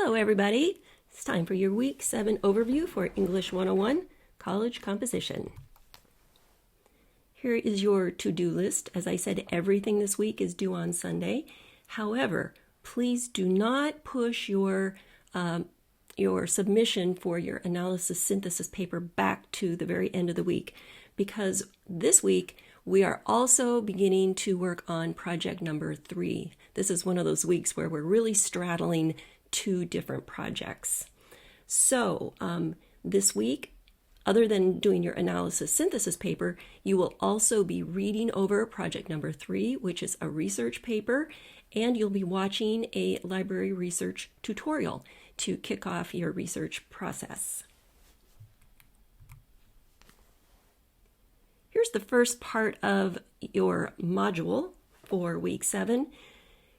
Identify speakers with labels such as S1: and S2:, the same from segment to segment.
S1: Hello everybody, it's time for your Week 7 overview for English 101 College Composition. Here is your to-do list. As I said, everything this week is due on Sunday. However, please do not push your submission for your analysis synthesis paper back to the very end of the week, because this week we are also beginning to work on project number 3. This is one of those weeks where we're really straddling 2 different projects. So this week, other than doing your analysis synthesis paper, you will also be reading over project number 3, which is a research paper, and you'll be watching a library research tutorial to kick off your research process. Here's the first part of your module for week 7.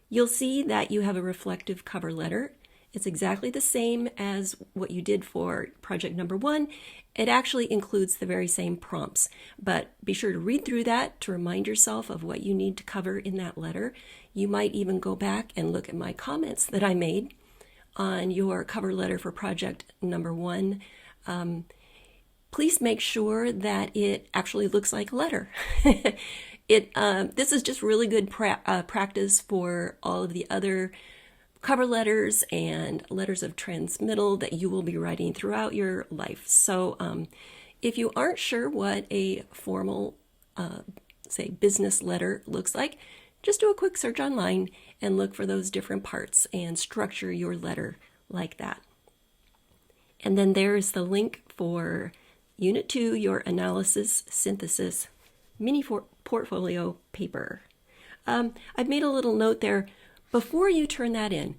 S1: You'll see that you have a reflective cover letter. It's exactly the same as what you did for project number 1. It actually includes the very same prompts, but be sure to read through that to remind yourself of what you need to cover in that letter. You might even go back and look at my comments that I made on your cover letter for project number 1. Please make sure that it actually looks like a letter. This is just really good practice for all of the other cover letters and letters of transmittal that you will be writing throughout your life. So if you aren't sure what a formal, say, business letter looks like, just do a quick search online and look for those different parts and structure your letter like that. And then there is the link for Unit 2, your analysis synthesis mini portfolio paper. I've made a little note there. Before you turn that in,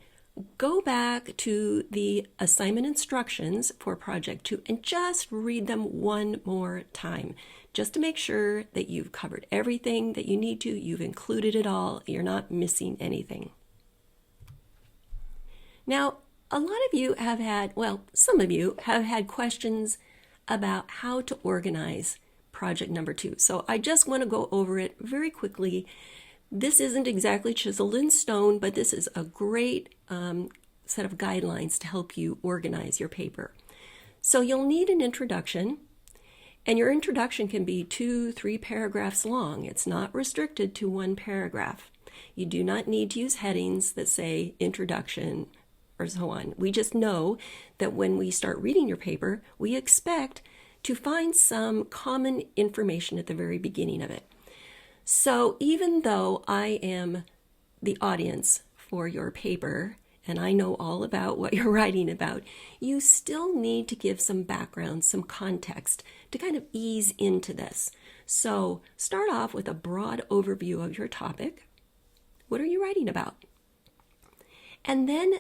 S1: go back to the assignment instructions for project 2 and just read them one more time, just to make sure that you've covered everything that you need to, you've included it all, you're not missing anything. Now, a lot of you have had, well, some of you have had questions about how to organize project number 2. So I just want to go over it very quickly. This isn't exactly chiseled in stone, but this is a great set of guidelines to help you organize your paper. So you'll need an introduction, and your introduction can be 2-3 paragraphs long. It's not restricted to 1 paragraph. You do not need to use headings that say introduction or so on. We just know that when we start reading your paper, we expect to find some common information at the very beginning of it. So even though I am the audience for your paper and I know all about what you're writing about, you still need to give some background, some context to kind of ease into this. So start off with a broad overview of your topic. What are you writing about? And then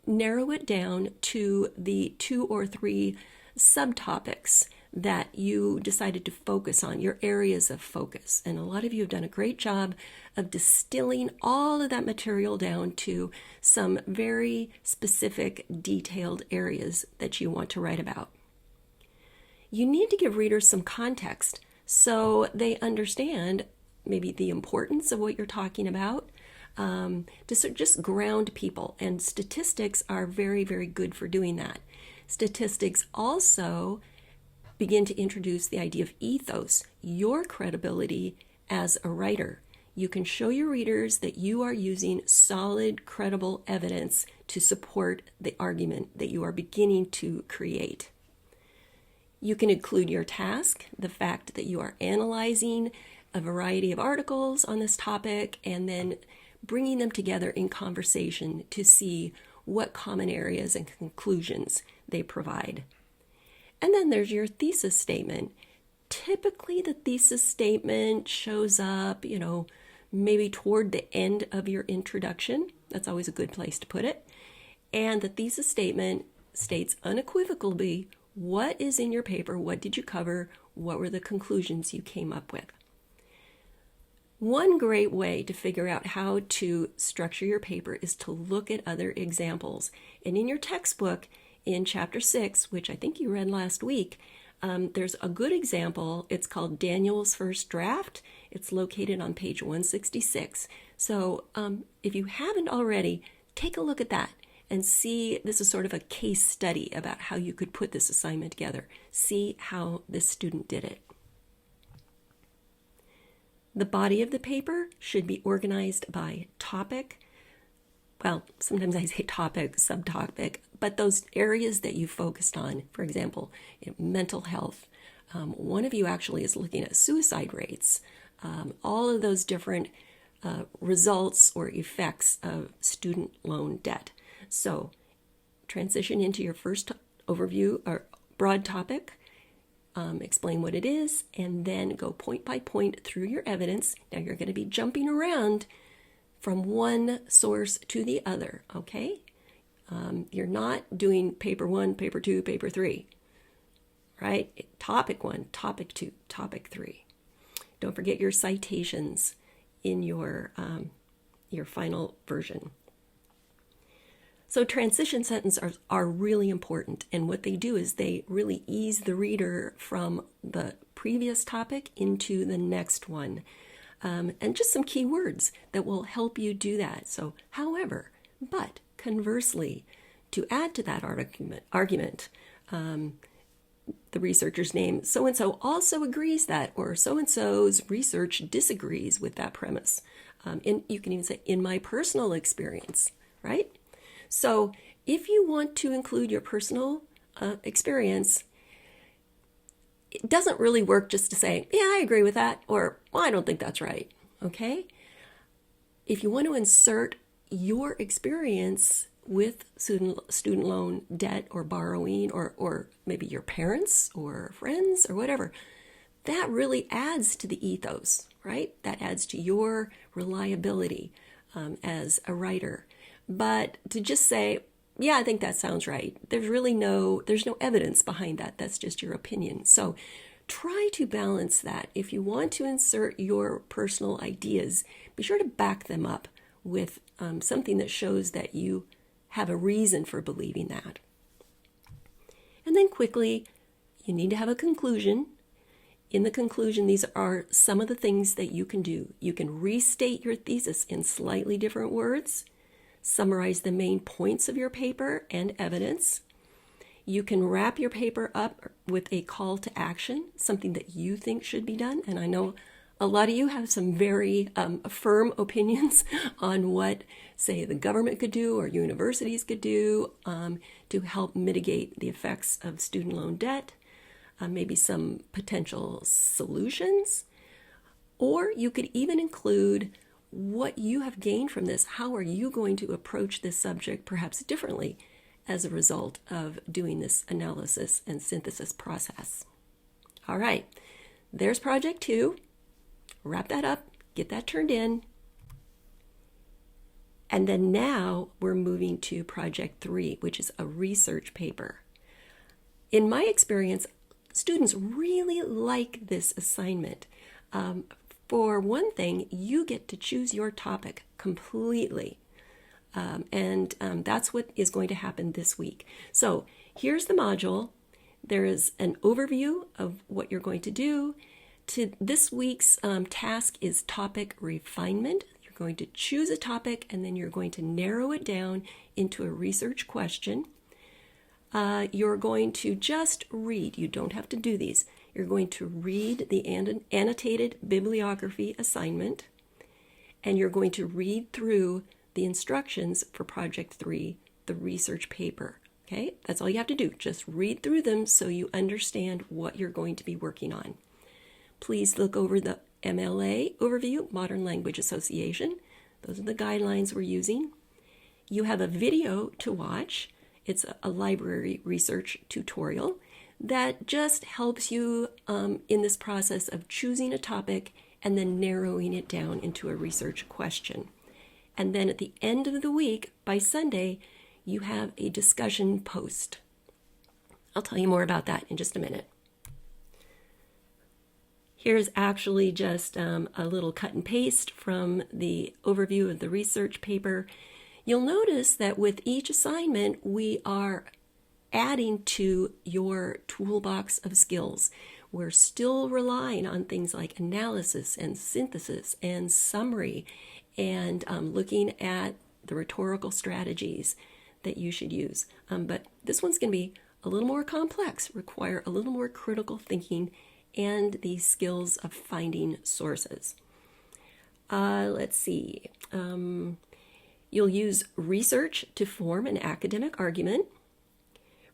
S1: narrow it down to the 2 or 3 subtopics that you decided to focus on, your areas of focus. And a lot of you have done a great job of distilling all of that material down to some very specific, detailed areas that you want to write about. You need to give readers some context so they understand maybe the importance of what you're talking about, to sort of just ground people. And statistics are very, very good for doing that. Statistics also begin to introduce the idea of ethos, your credibility as a writer. You can show your readers that you are using solid, credible evidence to support the argument that you are beginning to create. You can include your task, the fact that you are analyzing a variety of articles on this topic, and then bringing them together in conversation to see what common areas and conclusions they provide. And then there's your thesis statement. Typically, the thesis statement shows up, maybe toward the end of your introduction. That's always a good place to put it. And the thesis statement states unequivocally what is in your paper, what did you cover, what were the conclusions you came up with. One great way to figure out how to structure your paper is to look at other examples. And in your textbook, in Chapter 6, which I think you read last week, there's a good example. It's called Daniel's First Draft. It's located on page 166. So if you haven't already, take a look at that and see, this is sort of a case study about how you could put this assignment together. See how this student did it. The body of the paper should be organized by topic. Well, sometimes I say topic, subtopic, but those areas that you focused on, for example, mental health. One of you actually is looking at suicide rates, all of those different results or effects of student loan debt. So transition into your first overview or broad topic, explain what it is, and then go point by point through your evidence. Now you're going to be jumping around from one source to the other, okay? You're not doing paper 1, paper 2, paper 3, right? Topic 1, topic 2, topic 3. Don't forget your citations in your final version. So transition sentences are really important, and what they do is they really ease the reader from the previous topic into the next one. And just some key words that will help you do that. So, however, but conversely, to add to that argument, the researcher's name, so-and-so also agrees that, or so-and-so's research disagrees with that premise. And you can even say, in my personal experience, right? So if you want to include your personal experience, it doesn't really work just to say, yeah, I agree with that, or well, I don't think that's right, okay? If you want to insert your experience with student loan debt or borrowing, or maybe your parents or friends or whatever, that really adds to the ethos, right? That adds to your reliability as a writer. But to just say, yeah, I think that sounds right, there's no evidence behind that. That's just your opinion. So try to balance that. If you want to insert your personal ideas, be sure to back them up with something that shows that you have a reason for believing that. And then quickly, you need to have a conclusion. In the conclusion, these are some of the things that you can do. You can restate your thesis in slightly different words, summarize the main points of your paper and evidence. You can wrap your paper up with a call to action, something that you think should be done. And I know a lot of you have some very firm opinions on what, say, the government could do or universities could do to help mitigate the effects of student loan debt, maybe some potential solutions. Or you could even include what you have gained from this. How are you going to approach this subject perhaps differently as a result of doing this analysis and synthesis process? All right, there's project 2. Wrap that up, get that turned in. And then now we're moving to project 3, which is a research paper. In my experience, students really like this assignment. For one thing, you get to choose your topic completely. And that's what is going to happen this week. So here's the module. There is an overview of what you're going to do. This week's task is topic refinement. You're going to choose a topic and then you're going to narrow it down into a research question. You're going to just read. You don't have to do these. You're going to read the annotated bibliography assignment, and you're going to read through the instructions for Project 3, the research paper. Okay, that's all you have to do. Just read through them so you understand what you're going to be working on. Please look over the MLA overview, Modern Language Association. Those are the guidelines we're using. You have a video to watch. It's a library research tutorial that just helps you in this process of choosing a topic and then narrowing it down into a research question. And then at the end of the week, by Sunday, you have a discussion post. I'll tell you more about that in just a minute. Here's actually just a little cut and paste from the overview of the research paper. You'll notice that with each assignment, we are adding to your toolbox of skills. We're still relying on things like analysis and synthesis and summary and looking at the rhetorical strategies. that you should use. But this one's going to be a little more complex, require a little more critical thinking and the skills of finding sources. Let's see. You'll use research to form an academic argument.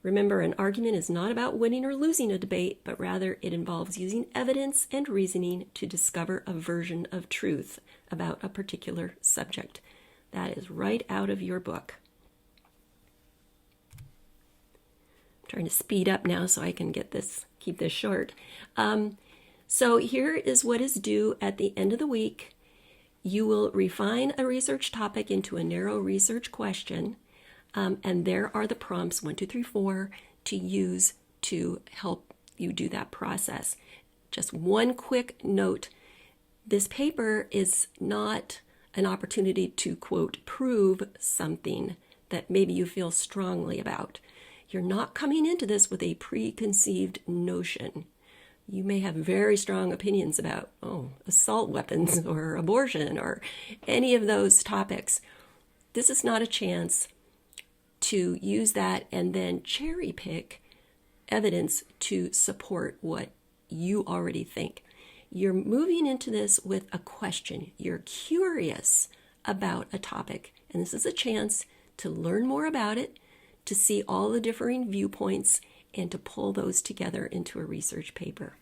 S1: Remember, an argument is not about winning or losing a debate, but rather it involves using evidence and reasoning to discover a version of truth about a particular subject. That is right out of your book. I'm trying to speed up now so I can keep this short. So here is what is due at the end of the week. You will refine a research topic into a narrow research question. And there are the prompts 1, 2, 3, 4 to use to help you do that process. Just one quick note. This paper is not an opportunity to, quote, prove something that maybe you feel strongly about. You're not coming into this with a preconceived notion. You may have very strong opinions about, assault weapons or abortion or any of those topics. This is not a chance to use that and then cherry pick evidence to support what you already think. You're moving into this with a question. You're curious about a topic, and this is a chance to learn more about it, to see all the differing viewpoints, and to pull those together into a research paper.